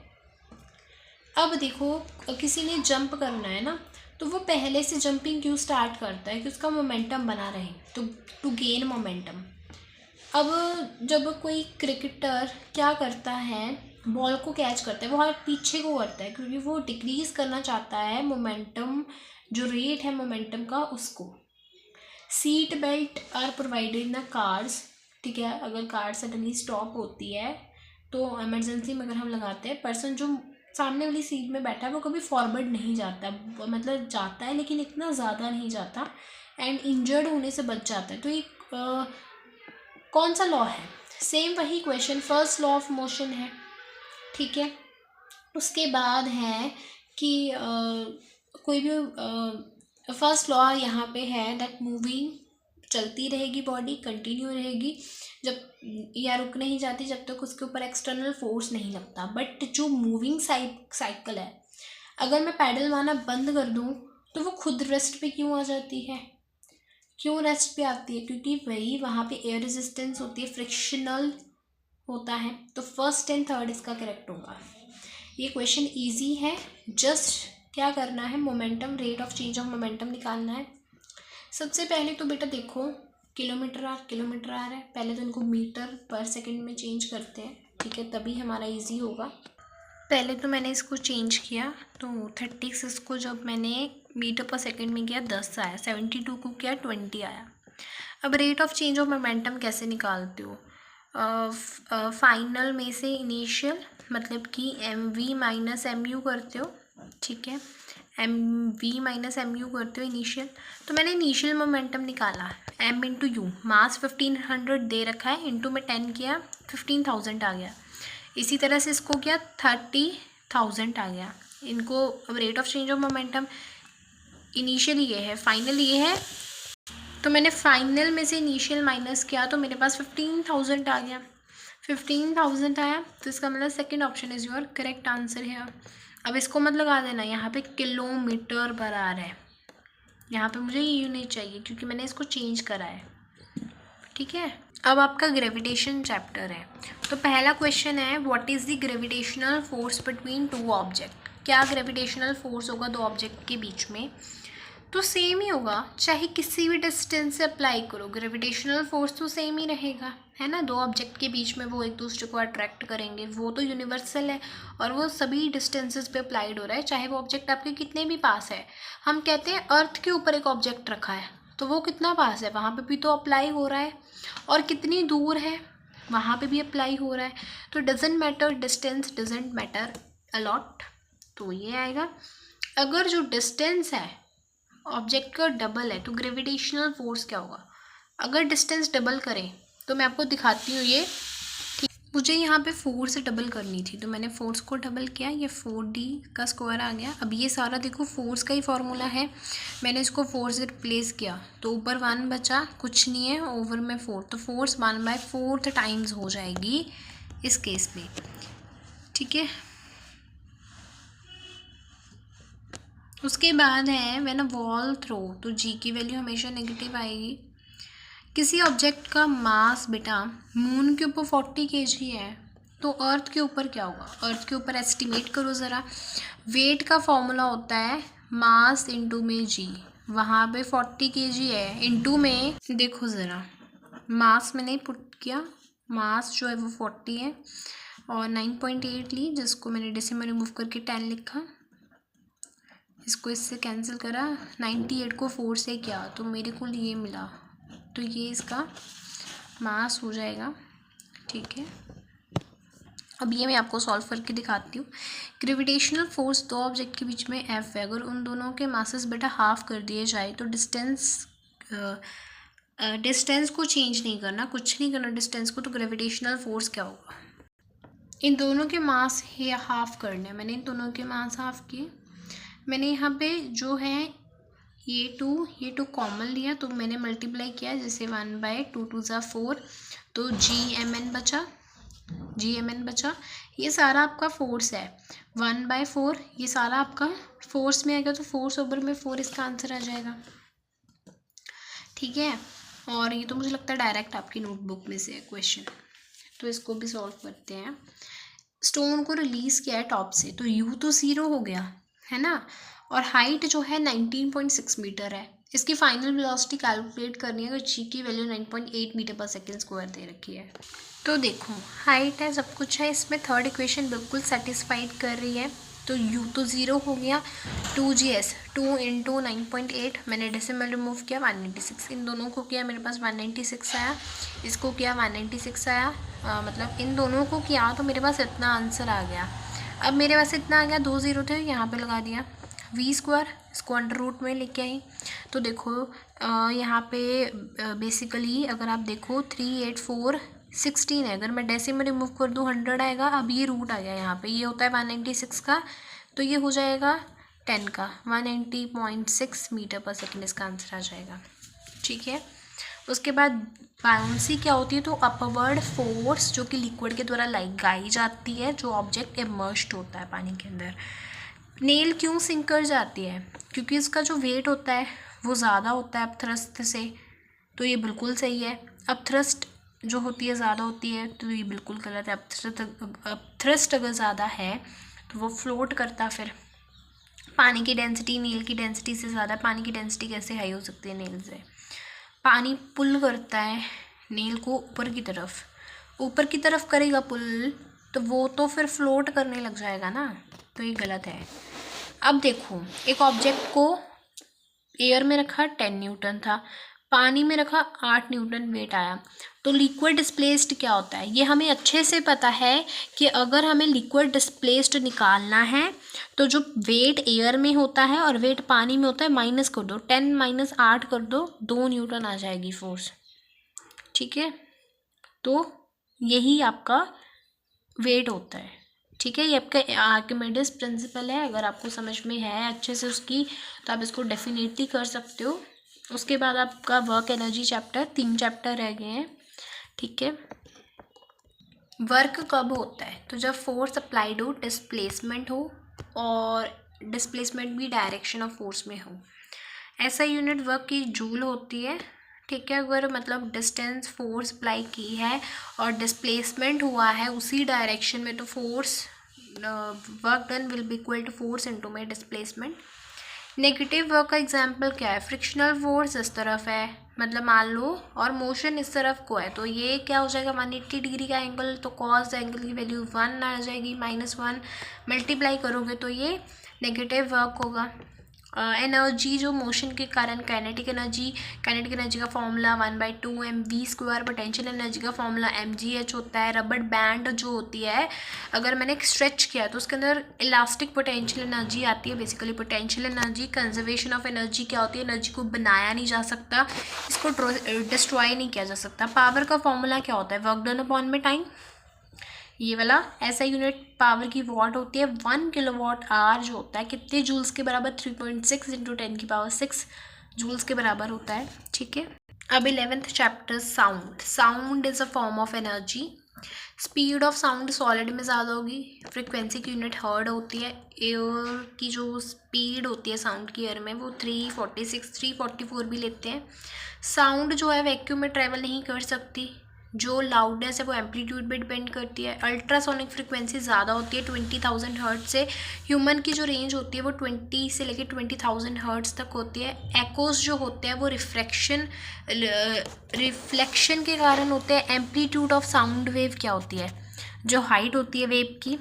अब देखो किसी ने जंप करना है ना, तो वो पहले से जंपिंग क्यों स्टार्ट करता है कि उसका मोमेंटम बना रहे, तो टू गेन मोमेंटम। अब जब कोई क्रिकेटर क्या करता है, बॉल को कैच करता है, वो हाथ पीछे को करता है क्योंकि वो डिक्रीज करना चाहता है मोमेंटम, जो रेट है मोमेंटम का उसको। Seat belt are provided in the cars, ठीक है। अगर कार सडनली स्टॉप होती है तो इमरजेंसी में अगर हम लगाते हैं, पर्सन जो सामने वाली सीट में बैठा है वो कभी फॉरवर्ड नहीं जाता, मतलब जाता है लेकिन इतना ज़्यादा नहीं जाता एंड इंजर्ड होने से बच जाता है। तो ये कौन सा लॉ है, सेम वही question, first law of motion है, ठीक है। उसके बाद है कि कोई भी फर्स्ट लॉ यहाँ पे है दैट मूविंग, चलती रहेगी बॉडी, कंटिन्यू रहेगी जब या रुक नहीं जाती जब तक उसके ऊपर एक्सटर्नल फोर्स नहीं लगता। बट जो मूविंग साइकिल है, अगर मैं पैडल मारना बंद कर दूँ तो वो खुद रेस्ट पे क्यों आ जाती है, क्यों रेस्ट पे आती है, क्योंकि वही वहाँ पे एयर रेजिस्टेंस होती है, फ्रिक्शनल होता है। तो फर्स्ट एंड थर्ड इसका करेक्ट होगा। ये क्वेश्चन इजी है, जस्ट क्या करना है, momentum, rate of change of momentum निकालना है। सबसे पहले तो बेटा देखो किलोमीटर आ रहा है, पहले तो इनको मीटर पर सेकंड में चेंज करते हैं, ठीक है, तभी हमारा इजी होगा। पहले तो मैंने इसको चेंज किया तो 36 को जब मैंने मीटर पर सेकंड में किया 10 आया, 72 को किया 20 आया। अब rate of change of momentum कैसे निकालते हो, फाइनल में से इनिशियल, मतलब कि mv - mu करते हो, ठीक है, mv - mu करते हो इनिशियल। तो मैंने इनिशियल मोमेंटम निकाला, m × u, मास 1500 दे रखा है, इंटू में 10 किया 15,000 आ गया। इसी तरह से इसको किया 30,000 आ गया। इनको अब rate of change of momentum initial ये है, फाइनल ये है, तो मैंने फाइनल में से इनिशियल माइनस किया तो मेरे पास 15,000 आ गया। 15,000 आया तो इसका मतलब second option is your correct answer है। अब इसको मत लगा देना, यहाँ पे किलोमीटर पर आ रहा है, यहाँ पे मुझे ये यूनिट चाहिए क्योंकि मैंने इसको चेंज करा है, ठीक है। अब आपका ग्रेविटेशन चैप्टर है, तो पहला क्वेश्चन है what is the gravitational force between two object. क्या ग्रेविटेशनल फोर्स होगा दो ऑब्जेक्ट के बीच में। तो सेम ही होगा, चाहे किसी भी डिस्टेंस से अप्लाई करो, ग्रेविटेशनल फोर्स तो सेम ही रहेगा, है ना। दो ऑब्जेक्ट के बीच में वो एक दूसरे को अट्रैक्ट करेंगे, वो तो यूनिवर्सल है और वो सभी डिस्टेंसेस पे अप्लाइड हो रहा है, चाहे वो ऑब्जेक्ट आपके कितने भी पास है। हम कहते हैं अर्थ के ऊपर एक ऑब्जेक्ट रखा है तो वो कितना पास है, वहाँ पे भी तो अप्लाई हो रहा है, और कितनी दूर है वहाँ पे भी अप्लाई हो रहा है। तो doesn't matter, distance doesn't matter a lot. तो ये आएगा। अगर जो डिस्टेंस है ऑब्जेक्ट का डबल है तो ग्रेविटेशनल फोर्स क्या होगा। अगर डिस्टेंस डबल करें तो मैं आपको दिखाती हूँ ये। ठीक, मुझे यहाँ पे 4 से डबल करनी थी तो मैंने फोर्स को डबल किया, ये 4D का स्क्वायर आ गया। अब ये सारा देखो फोर्स का ही फॉर्मूला है, मैंने इसको 4 से रिप्लेस किया तो ऊपर 1 बचा, कुछ नहीं है, ओवर में 4, तो फोर्स 1/4 टाइम्स हो जाएगी इस केस में। ठीक है, उसके बाद है व्हेन अ बॉल थ्रो, तो जी की वैल्यू हमेशा नेगेटिव आएगी। किसी ऑब्जेक्ट का मास बेटा मून के ऊपर 40 kg है तो अर्थ के ऊपर क्या होगा। अर्थ के ऊपर एस्टिमेट करो ज़रा। वेट का फॉर्मूला होता है मास इंटू में जी, वहाँ पे 40 kg है, इंटू में देखो ज़रा, मास मैंने पुट किया, मास जो है वो 40 है और 9.8 ली, जिसको मैंने डेसिमल रिमूव करके 10 लिखा, इसको इससे कैंसिल करा, 98 को 4 से किया तो मेरे को ये मिला, तो ये इसका मास हो जाएगा। ठीक है, अब ये मैं आपको सॉल्व करके दिखाती हूँ। ग्रेविटेशनल फोर्स दो ऑब्जेक्ट के बीच में F है, अगर उन दोनों के मासेस बेटा हाफ कर दिए जाए तो डिस्टेंस को चेंज नहीं करना, कुछ नहीं करना डिस्टेंस को, तो ग्रेविटेशनल फोर्स क्या होगा। इन दोनों के मास ये हाफ करने, मैंने इन दोनों के मास हाफ किए, मैंने यहाँ पे जो है ये टू कॉमन लिया तो मैंने मल्टीप्लाई किया, जैसे 1/2 2 ज़ा 4, तो GMN बचा। ये सारा आपका फोर्स है 1/4, ये सारा आपका फोर्स में आएगा तो फोर्स ओवर में 4 इसका आंसर आ जाएगा। ठीक है, और ये तो मुझे लगता है डायरेक्ट आपकी नोटबुक में से है क्वेश्चन, तो इसको भी सॉल्व करते हैं। स्टोन को रिलीज़ किया है टॉप से तो U तो 0 हो गया है ना, और हाइट जो है 19.6 मीटर है। इसकी फाइनल वेलोसिटी कैलकुलेट करनी है तो जी की वैल्यू 9.8 मीटर पर सेकेंड स्क्वायर दे रखी है। तो देखो हाइट है, सब कुछ है, इसमें थर्ड इक्वेशन बिल्कुल सेटिस्फाइड कर रही है, तो U तो 0 हो गया, 2GS 2 इंटू 9.8, मैंने डेसिमल रिमूव किया 196, इन दोनों को किया मेरे पास 196 आया, इसको किया 196 आया, मतलब इन दोनों को किया तो मेरे पास इतना आंसर आ गया। अब मेरे पास इतना आ गया, 2 0 थे यहाँ पे लगा दिया, V², इसको अंडर रूट में लेके आई, तो देखो यहाँ पे बेसिकली अगर आप देखो 3 8 4 16 है, अगर मैं डेसिमल रिमूव कर दूँ 100 आएगा। अब ये रूट आ गया यहाँ पे, ये होता है 196 का, तो ये हो जाएगा 10 का, 190.6 मीटर पर सेकेंड इसका आंसर आ जाएगा। ठीक है, उसके बाद बाउंसी क्या होती है, तो अपवर्ड फोर्स जो कि लिक्विड के द्वारा लगाई जाती है, जो ऑब्जेक्ट इमर्स्ड होता है पानी के अंदर। नेल क्यों सिंक कर जाती है, क्योंकि इसका जो वेट होता है वो ज़्यादा होता है अपथ्रस्ट से, तो ये बिल्कुल सही है। अपथ्रस्ट जो होती है ज़्यादा होती है तो ये बिल्कुल गलत है। अपथ्रस्ट अगर ज़्यादा है तो वो फ्लोट करता, फिर पानी की डेंसिटी नेल की डेंसिटी से ज़्यादा, पानी की डेंसिटी कैसे हाई हो सकती है नेल से। पानी पुल करता है नेल को ऊपर की तरफ करेगा पुल, तो वो तो फिर फ्लोट करने लग जाएगा ना, तो ये गलत है। अब देखो एक ऑब्जेक्ट को एयर में रखा 10 न्यूटन था, पानी में रखा 8 न्यूटन वेट आया, तो लिक्विड डिस्प्लेस्ड क्या होता है, ये हमें अच्छे से पता है कि अगर हमें लिक्विड डिस्प्लेस्ड निकालना है तो जो वेट एयर में होता है और वेट पानी में होता है माइनस कर दो, 10 - 8 कर दो, 2 न्यूटन आ जाएगी फोर्स। ठीक है, तो यही आपका वेट होता है। ठीक है, ये आपका आर्किमिडीज प्रिंसिपल है, अगर आपको समझ में है अच्छे से उसकी तो आप इसको डेफिनेटली कर सकते हो। उसके बाद आपका वर्क एनर्जी चैप्टर, 3 चैप्टर रह गए हैं। ठीक है, वर्क कब होता है, तो जब फोर्स अप्लाइड हो, डिस्प्लेसमेंट हो, और डिस्प्लेसमेंट भी डायरेक्शन ऑफ फोर्स में हो। ऐसा यूनिट वर्क की जूल होती है। ठीक है, अगर मतलब डिस्टेंस फोर्स अप्लाई की है और डिस्प्लेसमेंट हुआ है उसी डायरेक्शन में, तो force work done will be equal to force into में डिस्प्लेसमेंट। नेगेटिव वर्क का एग्जाम्पल क्या है, फ्रिक्शनल फोर्स इस तरफ है, मतलब मान लो, और मोशन इस तरफ को है, तो ये क्या हो जाएगा 180 डिग्री का एंगल, तो कॉस एंगल की वैल्यू 1 आ जाएगी, -1 मल्टीप्लाई करोगे तो ये नेगेटिव वर्क होगा। एनर्जी जो मोशन के कारण काइनेटिक एनर्जी का फॉर्मूला 1/2mv², पोटेंशियल एनर्जी का फॉर्मूला mgh होता है। रबर बैंड जो होती है, अगर मैंने स्ट्रेच किया तो उसके अंदर इलास्टिक पोटेंशियल एनर्जी आती है। Basically potential energy, conservation of energy क्या होती है, एनर्जी को बनाया नहीं जा सकता, इसको डिस्ट्रॉय नहीं किया जा सकता। पावर का फॉर्मूला क्या होता है, वर्क डन अपॉन में टाइम, ये वाला ऐसा यूनिट पावर की वॉट होती है। 1 किलोवाट आवर जो होता है कितने जूल्स के बराबर, 3.6 × 10⁶ जूल्स के बराबर होता है। ठीक है, अब 11th chapter sound. Sound is a form of energy. Speed of sound solid में ज़्यादा होगी, फ्रिक्वेंसी की यूनिट हर्ड होती है। एयर की जो स्पीड होती है साउंड की एयर में वो 346 344 भी लेते हैं। साउंड जो है वैक्यूम में ट्रैवल नहीं कर सकती, जो लाउडनेस है वो एम्पलीट्यूड पे डिपेंड करती है। अल्ट्रासोनिक फ्रिक्वेंसी ज़्यादा होती है 20,000 हर्ट्ज से। ह्यूमन की जो रेंज होती है वो 20 से लेकर 20,000 हर्ट्ज तक होती है। एकोस जो होते हैं वो रिफ्लेक्शन के कारण होते हैं। एम्पलीट्यूड ऑफ साउंड वेव क्या होती है, जो हाइट होती है वेव की,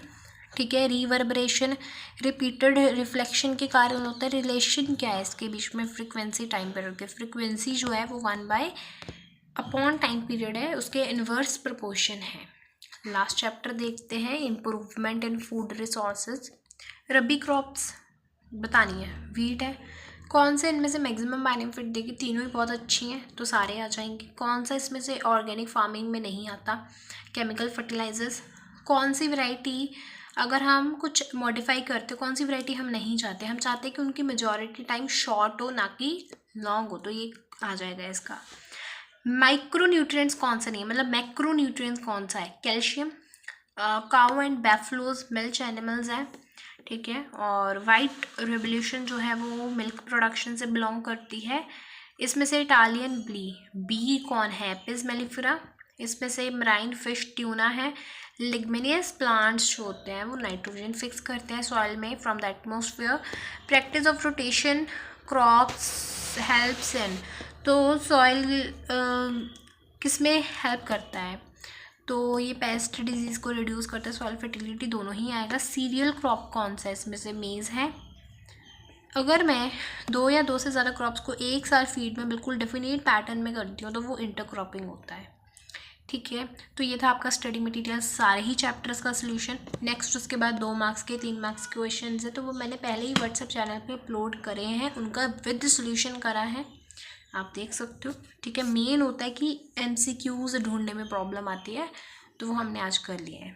ठीक है। रिवर्बरेशन रिपीटेड रिफ्लेक्शन के कारण होता है। रिलेशन क्या है इसके बीच में, फ्रिक्वेंसी टाइम पीरियड के, फ्रिक्वेंसी जो है वो 1/अपॉन टाइम पीरियड है, उसके इन्वर्स प्रोपोर्शन है। लास्ट चैप्टर देखते हैं, improvement in food resources. Rabi crops बतानी है, वीट है, कौन से इनमें से मैक्सिमम बेनिफिट देगी, तीनों ही बहुत अच्छी हैं तो सारे आ जाएंगे। कौन सा इसमें से ऑर्गेनिक फार्मिंग में नहीं आता, केमिकल फर्टिलाइजर्स। कौन सी वैरायटी अगर हम कुछ मॉडिफाई करते, कौन सी वैरायटी हम नहीं चाहते, हम चाहते हैं कि उनकी मेजॉरिटी टाइम शॉर्ट हो ना कि लॉन्ग हो, तो ये आ जाएगा इसका। माइक्रो न्यूट्रिएंट्स कौन सा नहीं है, मतलब मैक्रो न्यूट्रिएंट्स कौन सा है, calcium. Cow and buffaloes milk animals हैं, ठीक है। और वाइट रेवोल्यूशन जो है वो मिल्क प्रोडक्शन से बिलोंग करती है। इसमें से इटालियन बी कौन है, एपिस मेलिफेरा। इसमें से मराइन फिश ट्यूना है। लिग्मिनियस प्लांट्स जो होते हैं वो नाइट्रोजन फिक्स करते हैं सॉइल में from the atmosphere. Practice of rotation crops helps in, तो सॉइल किस में हेल्प करता है, तो ये पेस्ट डिजीज़ को रिड्यूस करता है, सॉइल फर्टिलिटी दोनों ही आएगा। सीरियल क्रॉप कौन सा है, इसमें से मेज़ है। अगर मैं 2 या 2 से ज़्यादा क्रॉप्स को एक साथ फीड में बिल्कुल डेफिनेट पैटर्न में करती हूँ तो वो इंटरक्रॉपिंग होता है, ठीक है। तो ये था आपका स्टडी मटेरियल, सारे ही चैप्टर्स का सोल्यूशन। नेक्स्ट उसके बाद 2 मार्क्स के 3 मार्क्स के क्वेश्चन है, तो वो मैंने पहले ही व्हाट्सएप चैनल पे अपलोड करे हैं, उनका विद सोल्यूशन करा है, आप देख सकते हो, ठीक है। मेन होता है कि MCQs ढूंढने में प्रॉब्लम आती है, तो वो हमने आज कर लिए हैं।